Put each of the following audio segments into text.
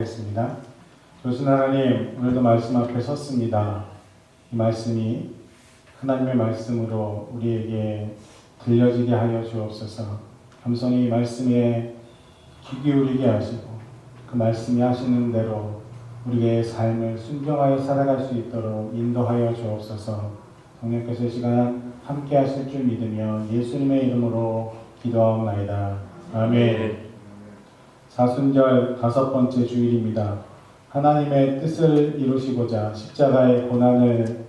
하겠습니다. 조신 하나님, 오늘도 말씀 앞에 섰습니다. 이 말씀이 하나님의 말씀으로 우리에게 들려지게 하여 주옵소서. 겸손히 말씀에 귀 기울이게 하시고 그 말씀이 하시는 대로 우리의 삶을 순종하여 살아갈 수 있도록 인도하여 주옵소서. 성령께서 이 시간 함께 하실 줄 믿으며 예수님의 이름으로 기도하옵나이다. 아멘. 사순절 5번째 주일입니다. 하나님의 뜻을 이루시고자 십자가의 고난을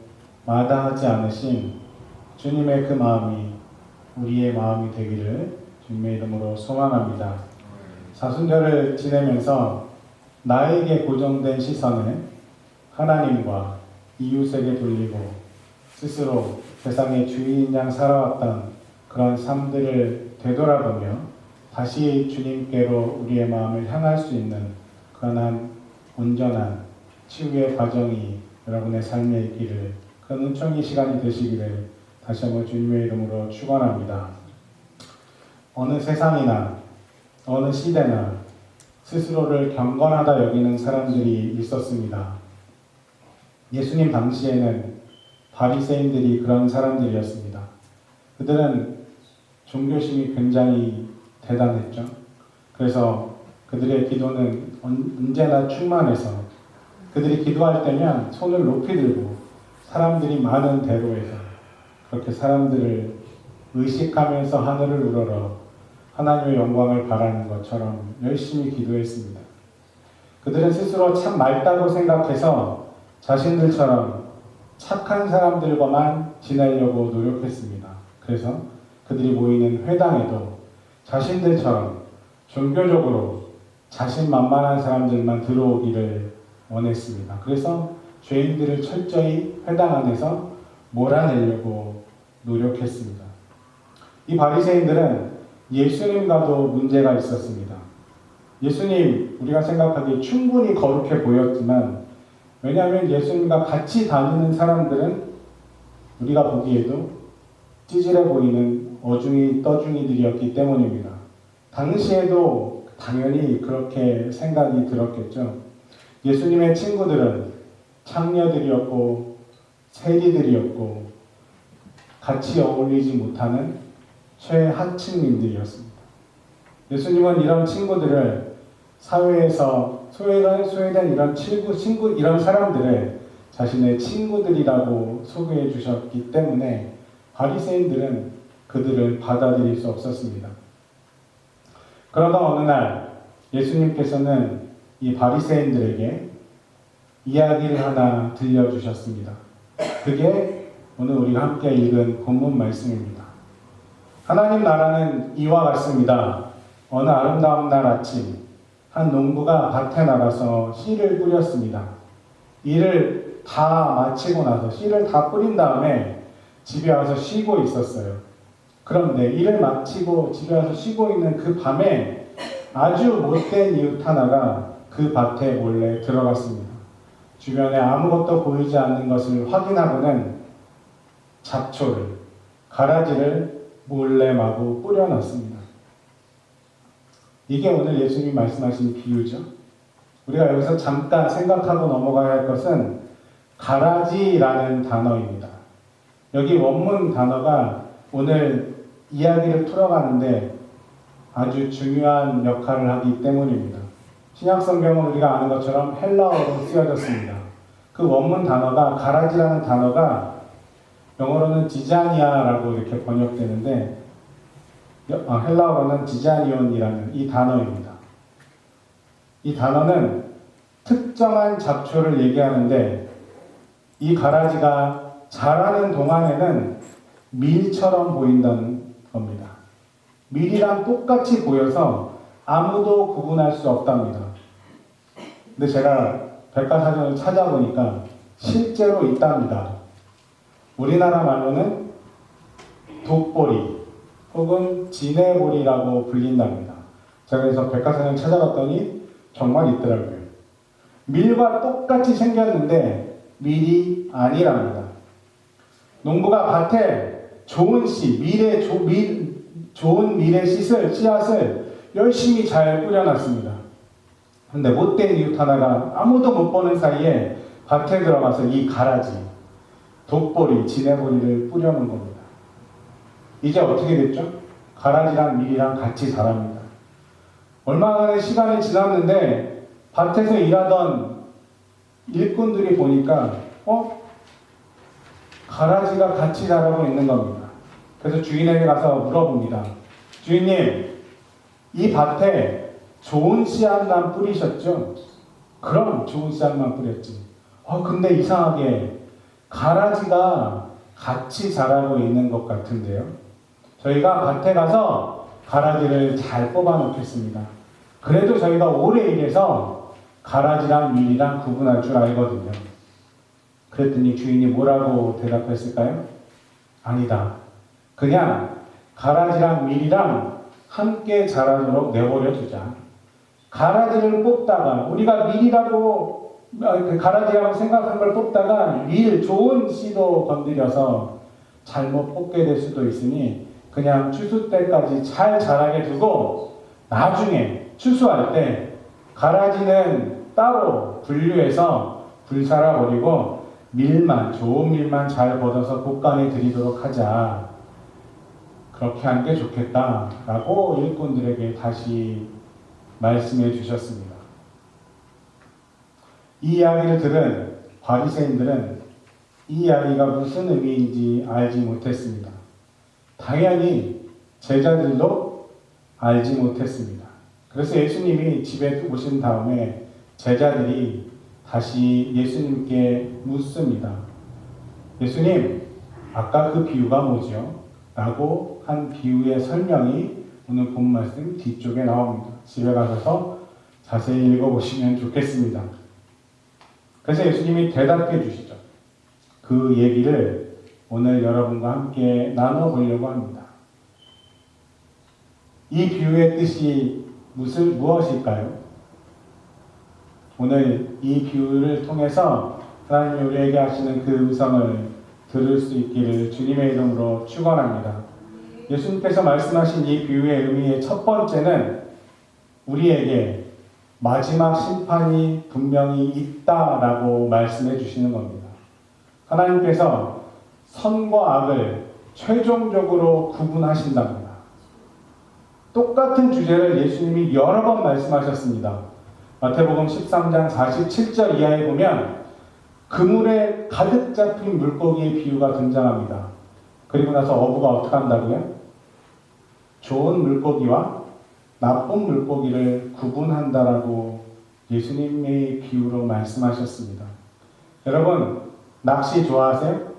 마다하지 않으신 주님의 그 마음이 우리의 마음이 되기를 주님의 이름으로 소망합니다. 사순절을 지내면서 나에게 고정된 시선을 하나님과 이웃에게 돌리고 스스로 세상의 주인인 양 살아왔던 그런 삶들을 되돌아보며 다시 주님께로 우리의 마음을 향할 수 있는 그러한 온전한 치유의 과정이 여러분의 삶에 있기를, 그 은총의 시간이 되시기를 다시 한번 주님의 이름으로 축원합니다. 어느 세상이나 어느 시대나 스스로를 경건하다 여기는 사람들이 있었습니다. 예수님 당시에는 바리새인들이 그런 사람들이었습니다. 그들은 종교심이 굉장히 대단했죠. 그래서 그들의 기도는 언제나 충만해서 그들이 기도할 때면 손을 높이 들고 사람들이 많은 대로에서 그렇게 사람들을 의식하면서 하늘을 우러러 하나님의 영광을 바라는 것처럼 열심히 기도했습니다. 그들은 스스로 참 맑다고 생각해서 자신들처럼 착한 사람들과만 지내려고 노력했습니다. 그래서 그들이 모이는 회당에도 자신들처럼 종교적으로 자신만만한 사람들만 들어오기를 원했습니다. 그래서 죄인들을 철저히 회당 안에서 몰아내려고 노력했습니다. 이 바리새인들은 예수님과도 문제가 있었습니다. 예수님, 우리가 생각하기에 충분히 거룩해 보였지만, 왜냐하면 예수님과 같이 다니는 사람들은 우리가 보기에도 찌질해 보이는 어중이 떠중이들이었기 때문입니다. 당시에도 당연히 그렇게 생각이 들었겠죠. 예수님의 친구들은 창녀들이었고 세리들이었고 같이 어울리지 못하는 최하층민들이었습니다. 예수님은 이런 친구들을 사회에서 소외된 이런 이런 사람들을 자신의 친구들이라고 소개해 주셨기 때문에 바리새인들은 그들을 받아들일 수 없었습니다. 그러다 어느 날 예수님께서는 이 바리새인들에게 이야기를 하나 들려주셨습니다. 그게 오늘 우리가 함께 읽은 본문 말씀입니다. 하나님 나라는 이와 같습니다. 어느 아름다운 날 아침 한 농부가 밭에 나가서 씨를 뿌렸습니다. 일을 다 마치고 나서 씨를 다 뿌린 다음에 집에 와서 쉬고 있었어요. 그런데 일을 마치고 집에 와서 쉬고 있는 그 밤에 아주 못된 이웃 하나가 그 밭에 몰래 들어갔습니다. 주변에 아무것도 보이지 않는 것을 확인하고는 잡초를, 가라지를 몰래 마구 뿌려놨습니다. 이게 오늘 예수님이 말씀하신 비유죠. 우리가 여기서 잠깐 생각하고 넘어가야 할 것은 가라지라는 단어입니다. 여기 원문 단어가 오늘 이야기를 풀어가는데 아주 중요한 역할을 하기 때문입니다. 신약성경은 우리가 아는 것처럼 헬라어로 쓰여졌습니다. 그 원문 단어가, 가라지라는 단어가 영어로는 지자니아라고 이렇게 번역되는데 헬라어로는 지자니온이라는 이 단어입니다. 이 단어는 특정한 잡초를 얘기하는데 이 가라지가 자라는 동안에는 밀처럼 보인다는 겁니다. 밀이랑 똑같이 보여서 아무도 구분할 수 없답니다. 근데 제가 백과사전을 찾아보니까 실제로 있답니다. 우리나라 말로는 돋보리 혹은 진해보리라고 불린답니다. 제가 그래서 백과사전을 찾아봤더니 정말 있더라고요. 밀과 똑같이 생겼는데 밀이 아니랍니다. 농부가 밭에 좋은 좋은 밀의 씨앗을 열심히 잘 뿌려놨습니다. 근데 못된 이웃 하나가 아무도 못 보는 사이에 밭에 들어가서 이 가라지, 독보리, 지네보리를 뿌려놓은 겁니다. 이제 어떻게 됐죠? 가라지랑 밀이랑 같이 자랍니다. 얼마간의 시간이 지났는데 밭에서 일하던 일꾼들이 보니까 가라지가 같이 자라고 있는 겁니다. 그래서 주인에게 가서 물어봅니다. 주인님, 이 밭에 좋은 씨앗만 뿌리셨죠? 그럼 좋은 씨앗만 뿌렸지. 근데 이상하게 가라지가 같이 자라고 있는 것 같은데요. 저희가 밭에 가서 가라지를 잘 뽑아 놓겠습니다. 그래도 저희가 오래 일해서 가라지랑 밀이랑 구분할 줄 알거든요. 그랬더니 주인이 뭐라고 대답했을까요? 아니다. 그냥 가라지랑 밀이랑 함께 자라도록 내버려 두자. 가라지를 뽑다가 우리가 밀이라고 가라지라고 생각한 걸 뽑다가 밀 좋은 씨도 건드려서 잘못 뽑게 될 수도 있으니 그냥 추수 때까지 잘 자라게 두고 나중에 추수할 때 가라지는 따로 분류해서 불살아 버리고 밀만 좋은 밀만 잘 걷어서 곡간에 드리도록 하자. 그렇게 하는 게 좋겠다라고 일꾼들에게 다시 말씀해 주셨습니다. 이 이야기를 들은 바리새인들은 이 이야기가 무슨 의미인지 알지 못했습니다. 당연히 제자들도 알지 못했습니다. 그래서 예수님이 집에 오신 다음에 제자들이 다시 예수님께 묻습니다. 예수님, 아까 그 비유가 뭐죠? 라고 한 비유의 설명이 오늘 본 말씀 뒤쪽에 나옵니다. 집에 가셔서 자세히 읽어보시면 좋겠습니다. 그래서 예수님이 대답해 주시죠. 그 얘기를 오늘 여러분과 함께 나눠보려고 합니다. 이 비유의 뜻이 무엇일까요? 오늘 이 비유를 통해서 하나님이 우리에게 하시는 그 음성을 들을 수 있기를 주님의 이름으로 축원합니다. 예수님께서 말씀하신 이 비유의 의미의 첫 번째는 우리에게 마지막 심판이 분명히 있다라고 말씀해 주시는 겁니다. 하나님께서 선과 악을 최종적으로 구분하신답니다. 똑같은 주제를 예수님이 여러 번 말씀하셨습니다. 마태복음 13장 47절 이하에 보면 그물에 가득 잡힌 물고기의 비유가 등장합니다. 그리고 나서 어부가 어떻게 한다고요? 좋은 물고기와 나쁜 물고기를 구분한다라고 예수님의 비유로 말씀하셨습니다. 여러분, 낚시 좋아하세요?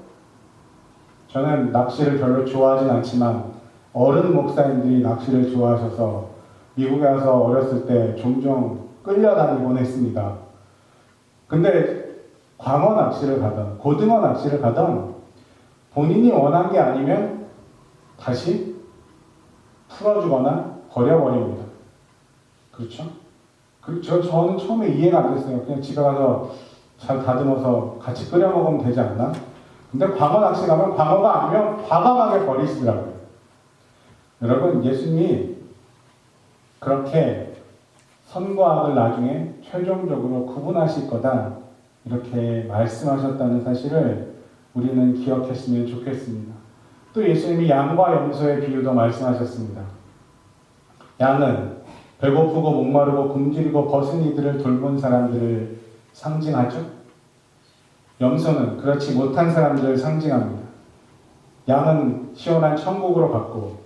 저는 낚시를 별로 좋아하진 않지만 어른 목사님들이 낚시를 좋아하셔서 미국에 와서 어렸을 때 종종 끌려다니곤 했습니다. 근데 광어 낚시를 가던 고등어 낚시를 가던 본인이 원한 게 아니면 다시 풀어주거나 버려버립니다. 그렇죠? 저는 처음에 이해가 안 됐어요. 그냥 집에 가서 잘 다듬어서 같이 끓여 먹으면 되지 않나? 근데 광어 낚시 가면 광어가 아니면 과감하게 버리시더라고요. 여러분, 예수님이 그렇게 선과 악을 나중에 최종적으로 구분하실 거다 이렇게 말씀하셨다는 사실을 우리는 기억했으면 좋겠습니다. 또 예수님이 양과 염소의 비유도 말씀하셨습니다. 양은 배고프고 목마르고 굶주리고 벗은 이들을 돌본 사람들을 상징하죠. 염소는 그렇지 못한 사람들을 상징합니다. 양은 시원한 천국으로 갔고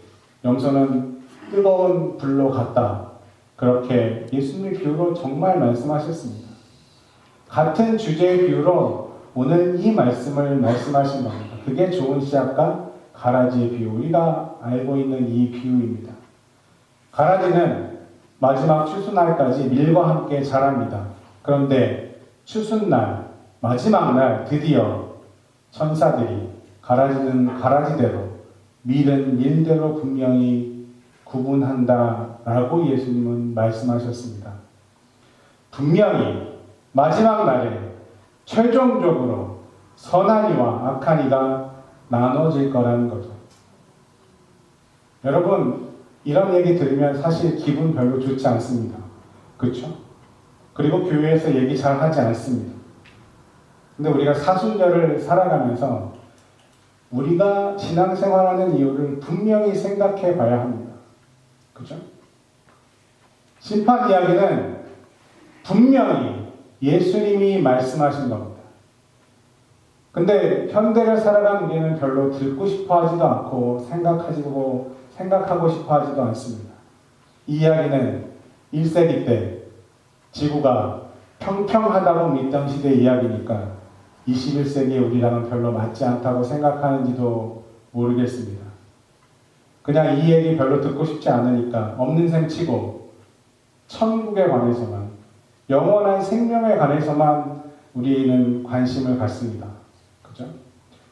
염소는 뜨거운 불로 갔다. 그렇게 예수님의 비유로 정말 말씀하셨습니다. 같은 주제의 비유로 오늘 이 말씀을 말씀하신 겁니다. 그게 좋은 씨앗과 가라지의 비유. 우리가 알고 있는 이 비유입니다. 가라지는 마지막 추수날까지 밀과 함께 자랍니다. 그런데 추수날, 마지막 날 드디어 천사들이 가라지는 가라지대로, 밀은 밀대로 분명히 구분한다라고 예수님은 말씀하셨습니다. 분명히 마지막 날에 최종적으로 선한 이와 악한 이가 나눠질 거라는 거죠. 여러분, 이런 얘기 들으면 사실 기분 별로 좋지 않습니다. 그렇죠? 그리고 교회에서 얘기 잘 하지 않습니다. 근데 우리가 사순절을 살아가면서 우리가 신앙생활하는 이유를 분명히 생각해 봐야 합니다. 그죠? 심판 이야기는 분명히 예수님이 말씀하신 겁니다. 근데 현대를 살아가는 우리는 별로 듣고 싶어 하지도 않고 생각하고 싶어 하지도 않습니다. 이 이야기는 1세기 때 지구가 평평하다고 믿던 시대 이야기니까 21세기에 우리랑은 별로 맞지 않다고 생각하는지도 모르겠습니다. 그냥 이 얘기 별로 듣고 싶지 않으니까 없는 셈 치고 천국에 관해서만, 영원한 생명에 관해서만 우리는 관심을 갖습니다. 그죠?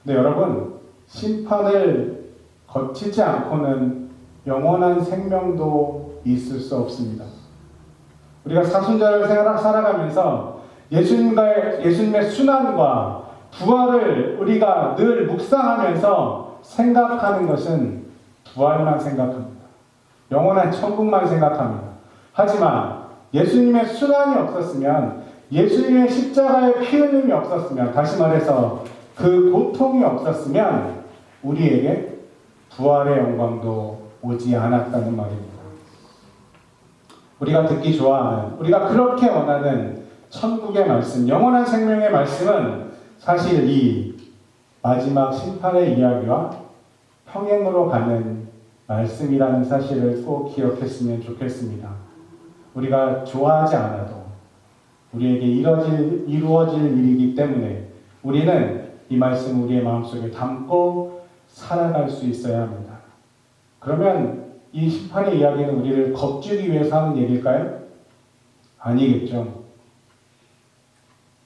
근데 여러분, 심판을 거치지 않고는 영원한 생명도 있을 수 없습니다. 우리가 사순절을 살아가면서 예수님의 순환과 부활을 우리가 늘 묵상하면서 생각하는 것은 부활만 생각합니다. 영원한 천국만 생각합니다. 하지만 예수님의 순환이 없었으면, 예수님의 십자가의 피 흘림이 없었으면, 다시 말해서 그 고통이 없었으면 우리에게 부활의 영광도 오지 않았다는 말입니다. 우리가 듣기 좋아하는, 우리가 그렇게 원하는 천국의 말씀, 영원한 생명의 말씀은 사실 이 마지막 심판의 이야기와 평행으로 가는 말씀이라는 사실을 꼭 기억했으면 좋겠습니다. 우리가 좋아하지 않아도 우리에게 이루어질 일이기 때문에 우리는 이 말씀 우리의 마음속에 담고 살아갈 수 있어야 합니다. 그러면 이 심판의 이야기는 우리를 겁주기 위해서 하는 얘기일까요? 아니겠죠.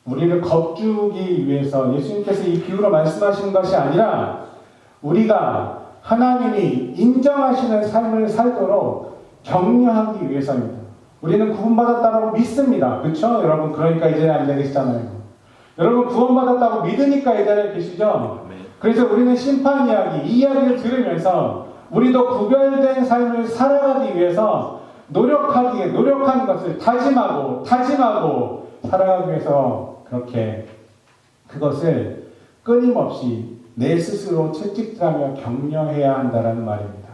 우리를 겁주기 위해서 예수님께서 이 비유로 말씀하시는 것이 아니라 우리가 하나님이 인정하시는 삶을 살도록 격려하기 위해서입니다. 우리는 구원받았다고 믿습니다. 그렇죠? 여러분, 그러니까 이 자리에 앉아 계시잖아요. 여러분, 구원받았다고 믿으니까 이 자리에 계시죠? 그래서 우리는 심판 이야기, 이 이야기를 들으면서 우리도 구별된 삶을 살아가기 위해서 노력하는 것을 다짐하고 살아가기 위해서 그렇게 그것을 끊임없이 내 스스로 채찍질하며 격려해야 한다는 말입니다.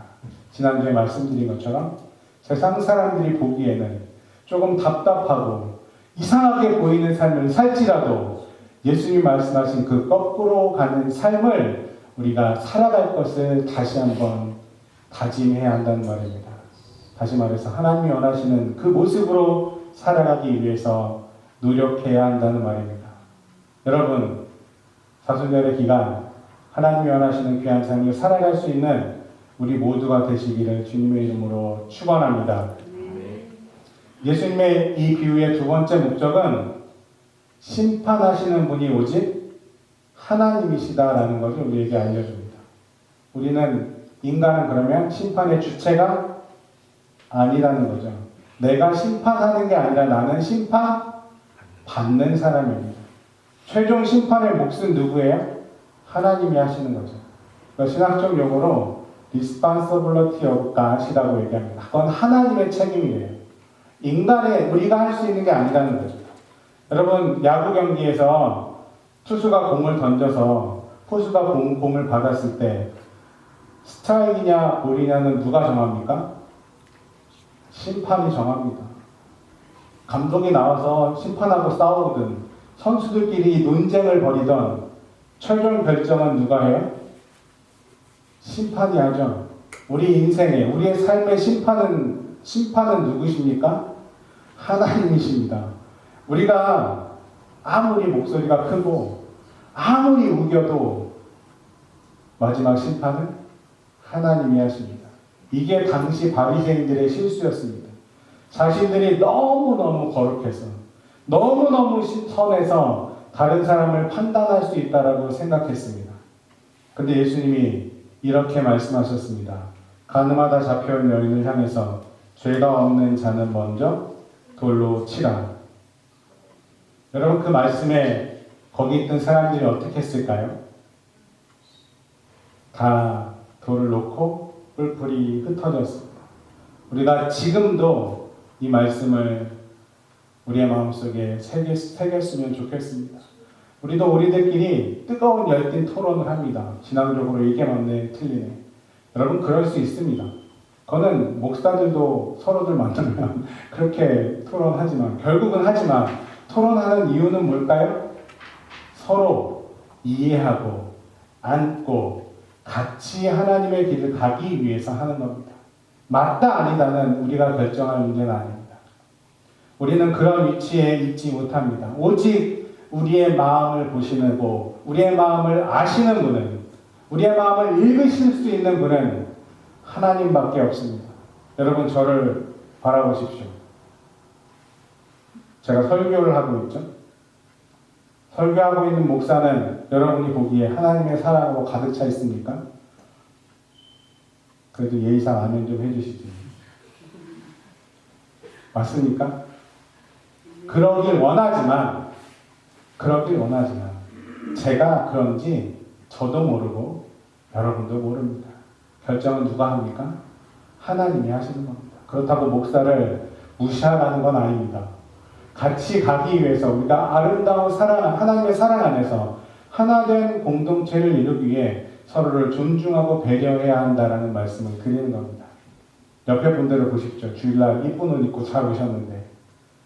지난주에 말씀드린 것처럼 세상 사람들이 보기에는 조금 답답하고 이상하게 보이는 삶을 살지라도 예수님 말씀하신 그 거꾸로 가는 삶을 우리가 살아갈 것을 다시 한번 다짐해야 한다는 말입니다. 다시 말해서 하나님이 원하시는 그 모습으로 살아가기 위해서 노력해야 한다는 말입니다. 여러분, 사순절의 기간 하나님이 원하시는 귀한 삶을 살아갈 수 있는 우리 모두가 되시기를 주님의 이름으로 축원합니다. 예수님의 이 비유의 두 번째 목적은 심판하시는 분이 오직 하나님이시다라는 것을 우리에게 알려줍니다. 우리는 인간은 그러면 심판의 주체가 아니라는 거죠. 내가 심판하는 게 아니라 나는 심판받는 사람입니다. 최종 심판의 몫은 누구예요? 하나님이 하시는 거죠. 신학적 용어로 responsibility of God이라고 얘기합니다. 그건 하나님의 책임이에요. 우리가 할 수 있는 게 아니라는 거죠. 여러분, 야구 경기에서 투수가 공을 던져서 포수가 공을 받았을 때 스트라이크냐 볼이냐는 누가 정합니까? 심판이 정합니다. 감독이 나와서 심판하고 싸우든 선수들끼리 논쟁을 벌이던 최종 결정은 누가 해요? 심판이 하죠. 우리 인생에, 우리의 삶의 심판은 누구십니까? 하나님이십니다. 우리가 아무리 목소리가 크고 아무리 우겨도 마지막 심판은 하나님이 하십니다. 이게 당시 바리새인들의 실수였습니다. 자신들이 너무너무 거룩해서 너무너무 선해서 다른 사람을 판단할 수 있다라고 생각했습니다. 근데 예수님이 이렇게 말씀하셨습니다. 가늠하다 잡혀온 여인을 향해서 죄가 없는 자는 먼저 돌로 치라. 여러분, 그 말씀에 거기 있던 사람들이 어떻게 했을까요? 다 돌을 놓고 뿔뿔이 흩어졌습니다. 우리가 지금도 이 말씀을 우리의 마음속에 새겼으면 좋겠습니다. 우리도 우리들끼리 뜨거운 열띤 토론을 합니다. 진앙적으로 이게 맞네, 틀리네. 여러분 그럴 수 있습니다. 그거는 목사들도 서로들 만나면 그렇게 토론하지만 토론하는 이유는 뭘까요? 서로 이해하고 안고 같이 하나님의 길을 가기 위해서 하는 겁니다. 맞다 아니다는 우리가 결정할 문제는 아닙니다. 우리는 그런 위치에 있지 못합니다. 오직 우리의 마음을 보시고 우리의 마음을 아시는 분은, 우리의 마음을 읽으실 수 있는 분은 하나님밖에 없습니다. 여러분 저를 바라보십시오. 제가 설교를 하고 있죠. 설교하고 있는 목사는 여러분이 보기에 하나님의 사랑으로 가득 차 있습니까? 그래도 예의상 아멘 좀 해주시지. 맞습니까? 그러길 원하지만 제가 그런지 저도 모르고 여러분도 모릅니다. 결정은 누가 합니까? 하나님이 하시는 겁니다. 그렇다고 목사를 무시하라는 건 아닙니다. 같이 가기 위해서 우리가 아름다운 사랑, 하나님의 사랑 안에서 하나된 공동체를 이루기 위해 서로를 존중하고 배려해야 한다라는 말씀을 드리는 겁니다. 옆에 분들을 보십시오. 주일날 이쁜 옷 입고 잘 오셨는데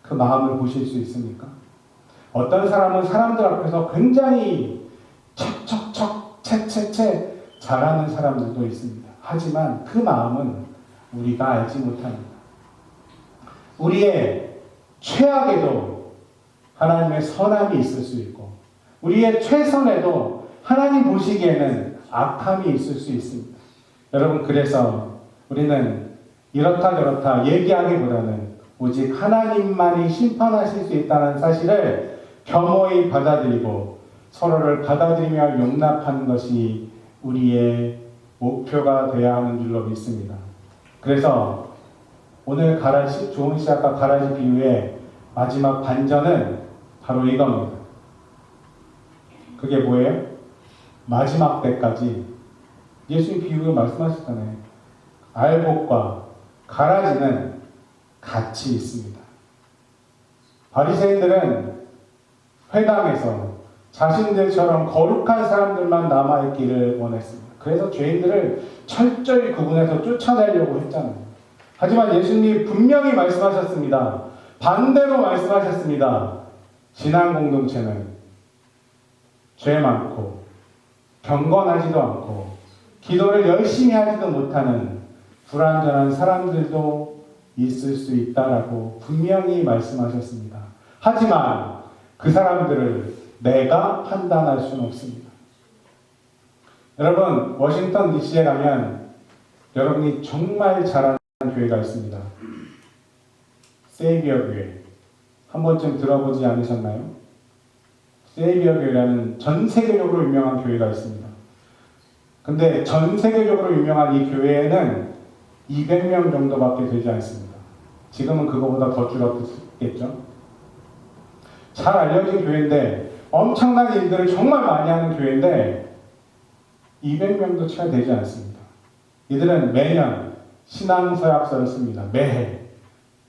그 마음을 보실 수 있습니까? 어떤 사람은 사람들 앞에서 굉장히 척척척 채채채 잘하는 사람들도 있습니다. 하지만 그 마음은 우리가 알지 못합니다. 우리의 최악에도 하나님의 선함이 있을 수 있고 우리의 최선에도 하나님 보시기에는 악함이 있을 수 있습니다. 여러분 그래서 우리는 이렇다 저렇다 얘기하기보다는 오직 하나님만이 심판하실 수 있다는 사실을 겸허히 받아들이고 서로를 받아들이며 용납하는 것이 우리의 목표가 되어야 하는 줄로 믿습니다. 그래서 오늘 좋은 시작과 가라지 비유의 마지막 반전은 바로 이겁니다. 그게 뭐예요? 마지막 때까지 예수님 비유를 말씀하셨잖아요. 알곡과 가라지는 같이 있습니다. 바리새인들은 회당에서 자신들처럼 거룩한 사람들만 남아있기를 원했습니다. 그래서 죄인들을 철저히 구분해서 쫓아내려고 했잖아요. 하지만 예수님이 분명히 말씀하셨습니다. 반대로 말씀하셨습니다. 신앙 공동체는 죄 많고 경건하지도 않고 기도를 열심히 하지도 못하는 불완전한 사람들도 있을 수 있다라고 분명히 말씀하셨습니다. 하지만 그 사람들을 내가 판단할 수는 없습니다. 여러분 워싱턴 DC에 가면 여러분이 정말 잘 아는 교회가 있습니다. 세이비어 교회. 한 번쯤 들어보지 않으셨나요? 세이비어 교회라는 전 세계적으로 유명한 교회가 있습니다. 근데 전 세계적으로 유명한 이 교회에는 200명 정도밖에 되지 않습니다. 지금은 그거보다 더 줄었겠죠? 잘 알려진 교회인데 엄청난 일들을 정말 많이 하는 교회인데 200명도 채 되지 않습니다. 이들은 매년 신앙서약서를 씁니다. 매해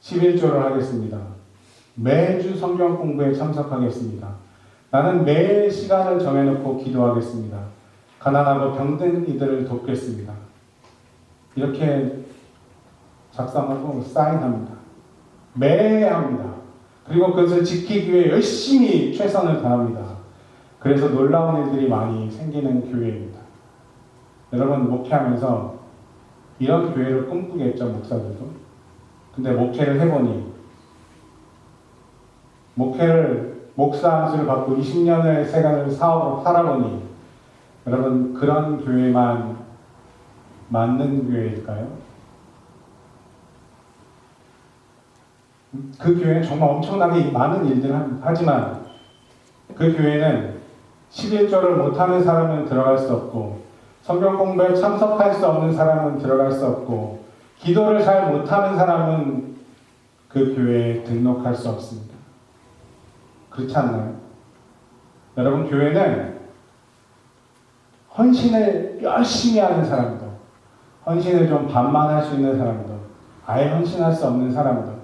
11조를 하겠습니다. 매주 성경 공부에 참석하겠습니다. 나는 매일 시간을 정해놓고 기도하겠습니다. 가난하고 병든 이들을 돕겠습니다. 이렇게 작성하고 사인합니다. 매해 합니다. 그리고 그것을 지키기 위해 열심히 최선을 다합니다. 그래서 놀라운 일들이 많이 생기는 교회입니다. 여러분 목회하면서 이런 교회를 꿈꾸겠죠, 목사들도. 근데 목회를 해보니 목사 안수를 받고 20년의 세간을 사업으로 살아보니 여러분 그런 교회만 맞는 교회일까요? 그 교회는 정말 엄청나게 많은 일들을 하지만 그 교회는 11조를 못하는 사람은 들어갈 수 없고 성경 공부에 참석할 수 없는 사람은 들어갈 수 없고 기도를 잘 못하는 사람은 그 교회에 등록할 수 없습니다. 그렇지 않나요? 여러분 교회는 헌신을 열심히 하는 사람도 헌신을 좀 반만 할 수 있는 사람도 아예 헌신할 수 없는 사람도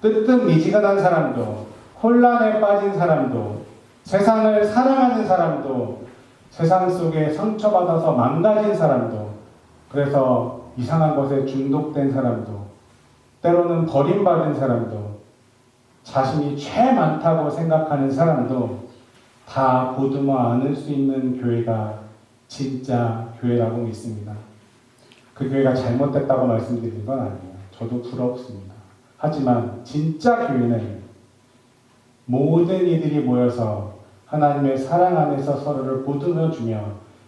뜨뜻미지근한 사람도, 혼란에 빠진 사람도, 세상을 사랑하는 사람도, 세상 속에 상처받아서 망가진 사람도, 그래서 이상한 것에 중독된 사람도, 때로는 버림받은 사람도, 자신이 죄 많다고 생각하는 사람도 다 보듬어 안을 수 있는 교회가 진짜 교회라고 믿습니다. 그 교회가 잘못됐다고 말씀드리는 건 아니에요. 저도 부럽습니다. 하지만 진짜 교회는 모든 이들이 모여서 하나님의 사랑 안에서 서로를 보듬어주며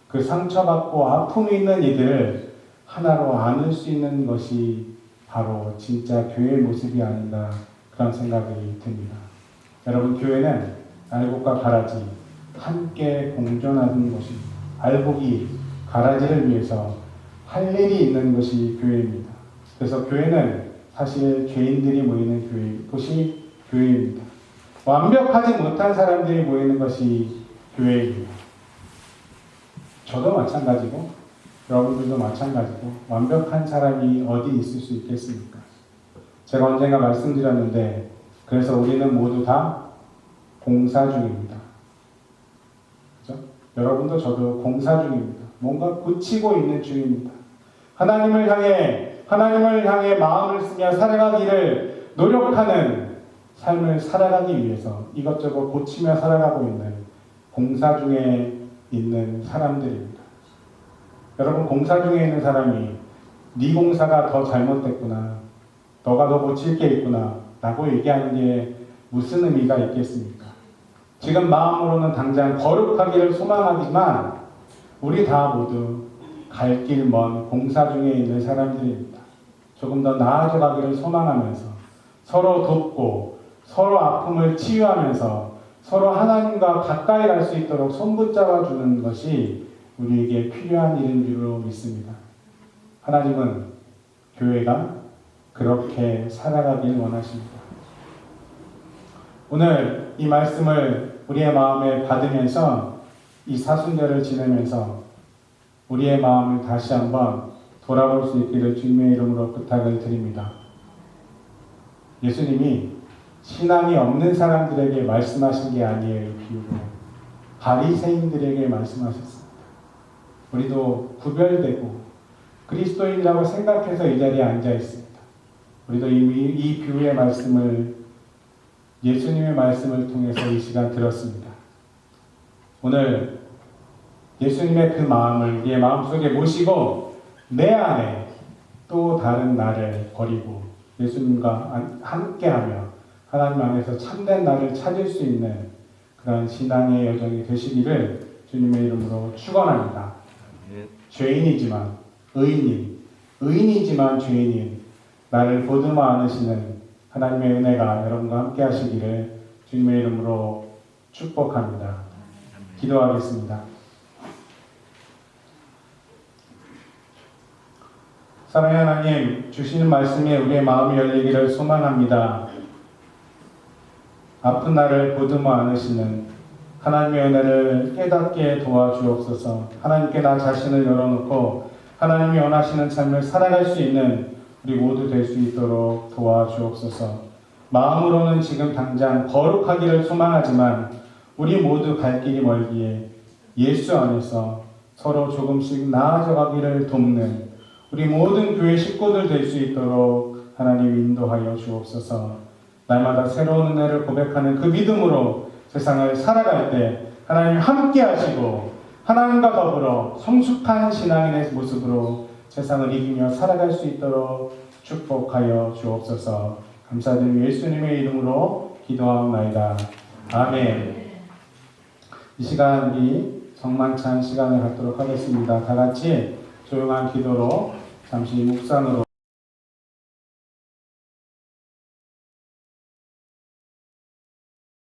그 상처받고 아픔이 있는 이들을 하나로 안을 수 있는 것이 바로 진짜 교회의 모습이 아닌가 그런 생각이 듭니다. 여러분, 교회는 알곡과 가라지 함께 공존하는 것입니다. 알곡이 가라지를 위해서 할 일이 있는 것이 교회입니다. 그래서 교회는 사실 죄인들이 모이는 곳이 교회입니다. 완벽하지 못한 사람들이 모이는 것이 교회입니다. 저도 마찬가지고 여러분들도 마찬가지고 완벽한 사람이 어디 있을 수 있겠습니까? 제가 언젠가 말씀드렸는데 그래서 우리는 모두 다 공사 중입니다. 그죠? 여러분도 저도 공사 중입니다. 뭔가 고치고 있는 중입니다. 하나님을 향해 마음을 쓰며 살아가기를 노력하는 삶을 살아가기 위해서 이것저것 고치며 살아가고 있는 공사 중에 있는 사람들입니다. 여러분, 공사 중에 있는 사람이 네 공사가 더 잘못됐구나, 너가 더 고칠 게 있구나 라고 얘기하는 게 무슨 의미가 있겠습니까? 지금 마음으로는 당장 거룩하기를 소망하지만 우리 다 모두 갈 길 먼 공사 중에 있는 사람들입니다. 조금 더 나아져가기를 소망하면서 서로 돕고 서로 아픔을 치유하면서 서로 하나님과 가까이 갈 수 있도록 손붙잡아 주는 것이 우리에게 필요한 일인 줄로 믿습니다. 하나님은 교회가 그렇게 살아가길 원하십니다. 오늘 이 말씀을 우리의 마음에 받으면서 이 사순절을 지내면서 우리의 마음을 다시 한번 돌아볼 수 있기를 주님의 이름으로 부탁을 드립니다. 예수님이 신앙이 없는 사람들에게 말씀하신 게 아니에요. 이 비유로 바리새인들에게 말씀하셨습니다. 우리도 구별되고 그리스도인이라고 생각해서 이 자리에 앉아 있습니다. 우리도 이 비유의 말씀을 예수님의 말씀을 통해서 이 시간 들었습니다. 오늘 예수님의 그 마음을 우리의 마음속에 모시고 내 안에 또 다른 나를 버리고 예수님과 함께하며 하나님 안에서 참된 나를 찾을 수 있는 그런 신앙의 여정이 되시기를 주님의 이름으로 축원합니다. 죄인이지만 의인이지만 죄인인 나를 보듬어 안으시는 하나님의 은혜가 여러분과 함께 하시기를 주님의 이름으로 축복합니다. 기도하겠습니다. 사랑의 하나님, 주시는 말씀에 우리의 마음이 열리기를 소망합니다. 아픈 나를 보듬어 안으시는 하나님의 은혜를 깨닫게 도와주옵소서. 하나님께 나 자신을 열어놓고 하나님이 원하시는 삶을 살아갈 수 있는 우리 모두 될 수 있도록 도와주옵소서. 마음으로는 지금 당장 거룩하기를 소망하지만 우리 모두 갈 길이 멀기에 예수 안에서 서로 조금씩 나아져가기를 돕는 우리 모든 교회 식구들 될 수 있도록 하나님 인도하여 주옵소서. 날마다 새로운 은혜를 고백하는 그 믿음으로 세상을 살아갈 때 하나님 함께 하시고 하나님과 더불어 성숙한 신앙인의 모습으로 세상을 이기며 살아갈 수 있도록 축복하여 주옵소서. 감사드리며 예수님의 이름으로 기도하옵나이다. 아멘. 이 시간 우리 성만찬 시간을 갖도록 하겠습니다. 다 같이 조용한 기도로 잠시 묵상으로